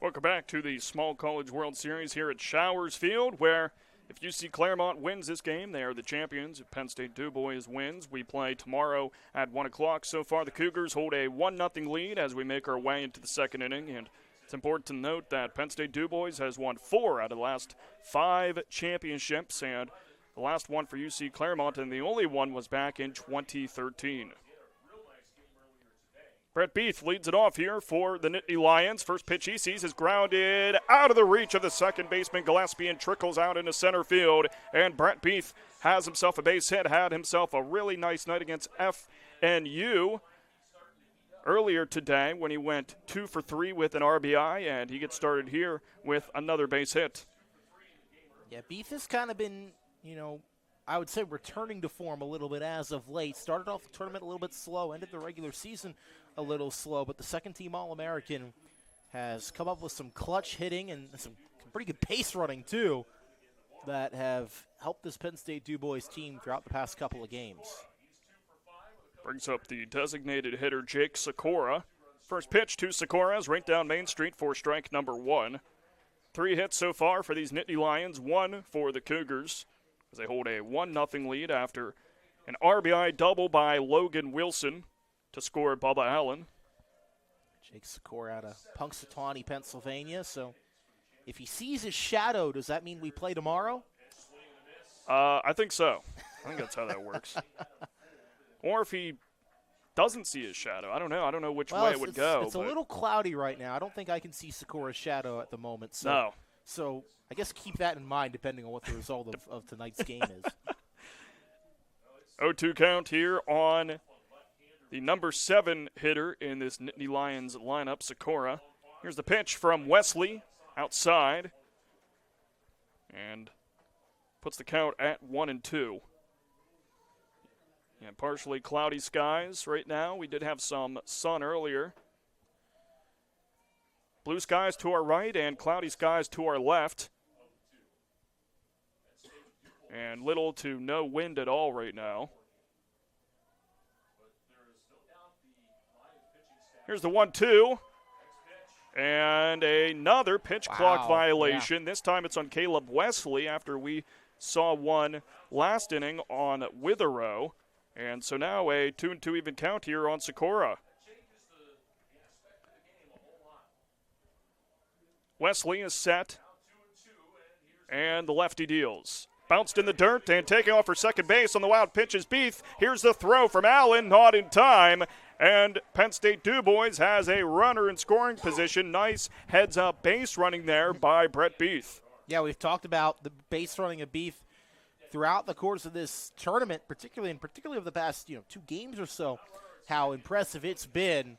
Welcome back to the Small College World Series here at Showers Field, where if UC Claremont wins this game, they are the champions. If Penn State Du Bois wins, we play tomorrow at 1 o'clock. So far, the Cougars hold a 1-0 lead as we make our way into the second inning. And it's important to note that Penn State Du Bois has won 4 out of the last 5 championships, and the last one for UC Claremont, and the only one was back in 2013. Brett Beath leads it off here for the Nittany Lions. First pitch he sees is grounded out of the reach of the second baseman Gillespie and trickles out into center field. And Brett Beath has himself a base hit, had himself a really nice night against FNU earlier today when he went 2 for 3 with an RBI, and he gets started here with another base hit. Yeah, Beath has kind of been, I would say returning to form a little bit as of late. Started off the tournament a little bit slow, ended the regular season a little slow, but the second-team All-American has come up with some clutch hitting and some pretty good pace running, too, that have helped this Penn State Du Bois team throughout the past couple of games. Brings up the designated hitter, Jake Sikora. First pitch to Sikora is right down Main Street for strike number 1. 3 hits so far for these Nittany Lions, 1 for the Cougars, as they hold a 1-0 lead after an RBI double by Logan Wilson to score Bubba Allen. Jake Sikora out of Punxsutawney, Pennsylvania. So if he sees his shadow, does that mean we play tomorrow? I think so. I think that's how that works. Or if he doesn't see his shadow. I don't know. I don't know which way it would go. It's a little cloudy right now. I don't think I can see Sikora's shadow at the moment. So, no. So I guess keep that in mind depending on what the result of tonight's game is. 0-2 count here on the number 7 hitter in this Nittany Lions lineup, Sikora. Here's the pitch from Wesley outside. And puts the count at 1-2. And partially cloudy skies right now. We did have some sun earlier. Blue skies to our right and cloudy skies to our left. And little to no wind at all right now. Here's the 1-2. And another pitch clock violation. Yeah. This time it's on Caleb Wesley after we saw one last inning on Witherow. And so now a 2-2 even count here on Sikora. Wesley is set. And the lefty deals. Bounced in the dirt and taking off for second base on the wild pitch is Beath. Here's the throw from Allen, not in time. And Penn State Du Bois has a runner in scoring position. Nice heads-up base running there by Brett Beath. Yeah, we've talked about the base running of Beath throughout the course of this tournament, particularly of the past 2 games or so, how impressive it's been.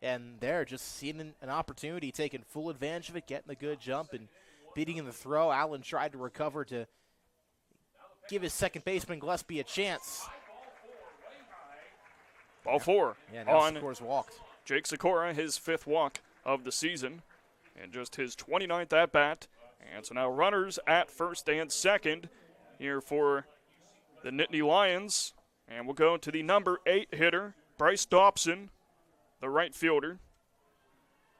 And they're just seeing an opportunity, taking full advantage of it, getting a good jump and beating in the throw. Allen tried to recover to give his second baseman Gillespie a chance. Ball 4 on Sikora's walked. Jake Sikora, his 5th walk of the season, and just his 29th at-bat. And so now runners at first and second here for the Nittany Lions. And we'll go to the number 8 hitter, Bryce Dobson, the right fielder.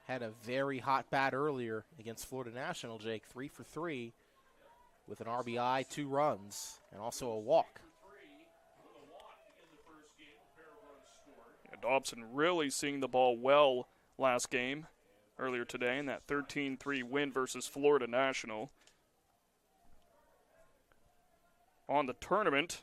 Had a very hot bat earlier against Florida National, Jake. 3 for 3 with an RBI, 2 runs, and also a walk. Yeah, Dobson really seeing the ball well last game earlier today in that 13-3 win versus Florida National. On the tournament,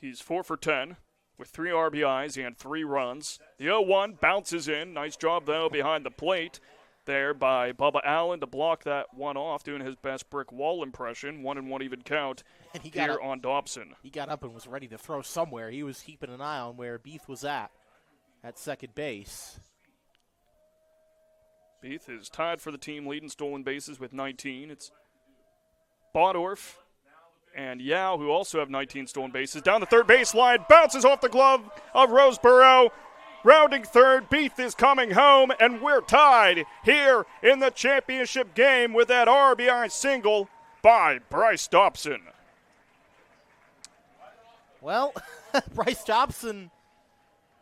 he's 4 for 10 with 3 RBIs and 3 runs. The 0-1 bounces in. Nice job, though, behind the plate there by Bubba Allen to block that one off, doing his best brick wall impression. 1-1 even count here on Dobson. He got up and was ready to throw somewhere. He was keeping an eye on where Beath was at second base. Beath is tied for the team lead in stolen bases with 19. It's Bodorf and Yao, who also have 19 stolen bases. Down the third baseline, bounces off the glove of Roseborough. Rounding third, Beath is coming home, and we're tied here in the championship game with that RBI single by Bryce Dobson. Well, Bryce Dobson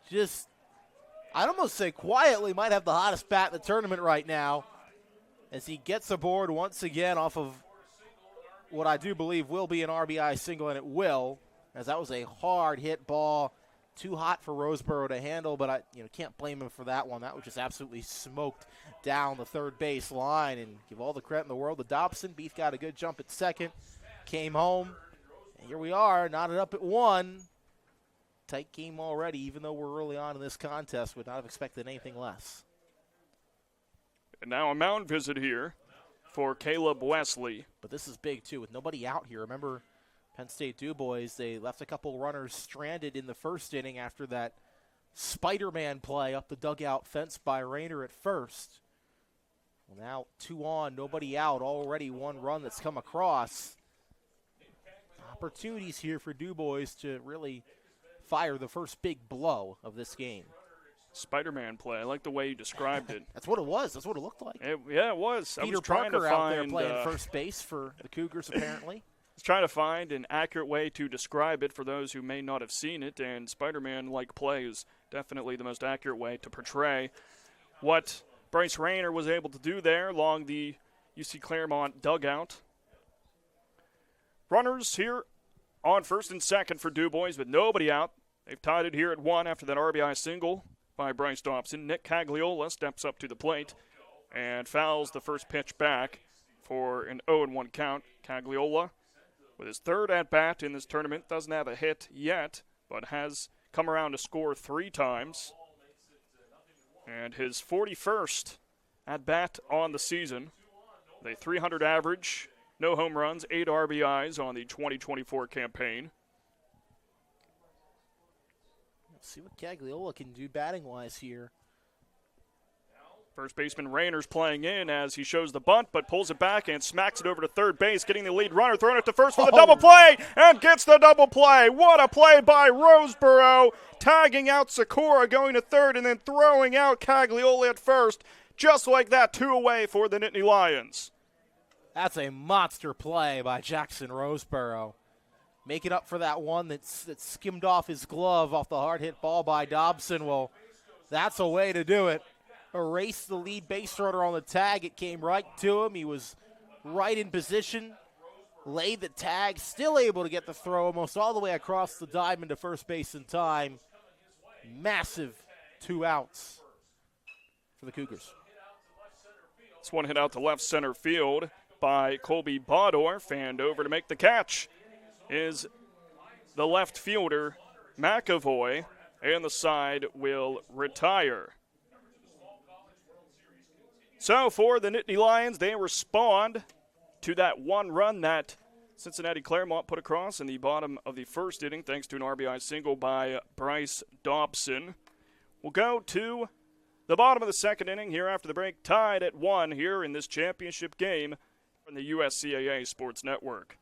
just, I'd almost say quietly, might have the hottest bat in the tournament right now. as he gets aboard once again off of what I do believe will be an RBI single, and it will, as that was a hard hit ball. Too hot for Roseboro to handle, but I can't blame him for that one. That was just absolutely smoked down the third base line, and give all the credit in the world to Dobson. Beef got a good jump at second, came home, and here we are, knotted up at 1. Tight game already, even though we're early on in this contest. Would not have expected anything less. And now a mound visit here for Caleb Wesley. But this is big, too, with nobody out here. Remember, Penn State DuBois, they left a couple runners stranded in the first inning after that Spider-Man play up the dugout fence by Rayner at first. Well, now 2 on, nobody out, already 1 run that's come across. Opportunities here for DuBois to really fire the first big blow of this game. Spider-Man play. I like the way you described it. That's what it was. That's what it looked like. Yeah, it was. Peter I was trying Parker to out find, there playing first base for the Cougars, apparently. I was trying to find an accurate way to describe it for those who may not have seen it, and Spider-Man-like play is definitely the most accurate way to portray what Bryce Rayner was able to do there along the UC Claremont dugout. Runners here on first and second for DuBois with nobody out. They've tied it here at 1 after that RBI single by Bryce Dobson. Nick Cagliola steps up to the plate and fouls the first pitch back for an 0-1 count. Cagliola, with his third at-bat in this tournament, doesn't have a hit yet, but has come around to score 3 times. And his 41st at-bat on the season, with a 300 average, no home runs, 8 RBIs on the 2024 campaign. Let's see what Cagliola can do batting-wise here. First baseman Rayner's playing in as he shows the bunt, but pulls it back and smacks it over to third base, getting the lead runner, throwing it to first for the double play, and gets the double play. What a play by Roseboro, tagging out Sakura, going to third, and then throwing out Cagliola at first. Just like that, 2 away for the Nittany Lions. That's a monster play by Jackson Roseboro. Making up for that one that skimmed off his glove off the hard hit ball by Dobson. Well, that's a way to do it. Erased the lead base runner on the tag. It came right to him. He was right in position, laid the tag, still able to get the throw almost all the way across the diamond to first base in time. Massive 2 outs for the Cougars. This one hit out to left center field by Colby Baudorf, and over to make the catch is the left fielder, McAvoy, and the side will retire. So for the Nittany Lions, they respond to that 1 run that Cincinnati Claremont put across in the bottom of the first inning, thanks to an RBI single by Bryce Dobson. We'll go to the bottom of the second inning here after the break, tied at 1 here in this championship game from the USCAA Sports Network.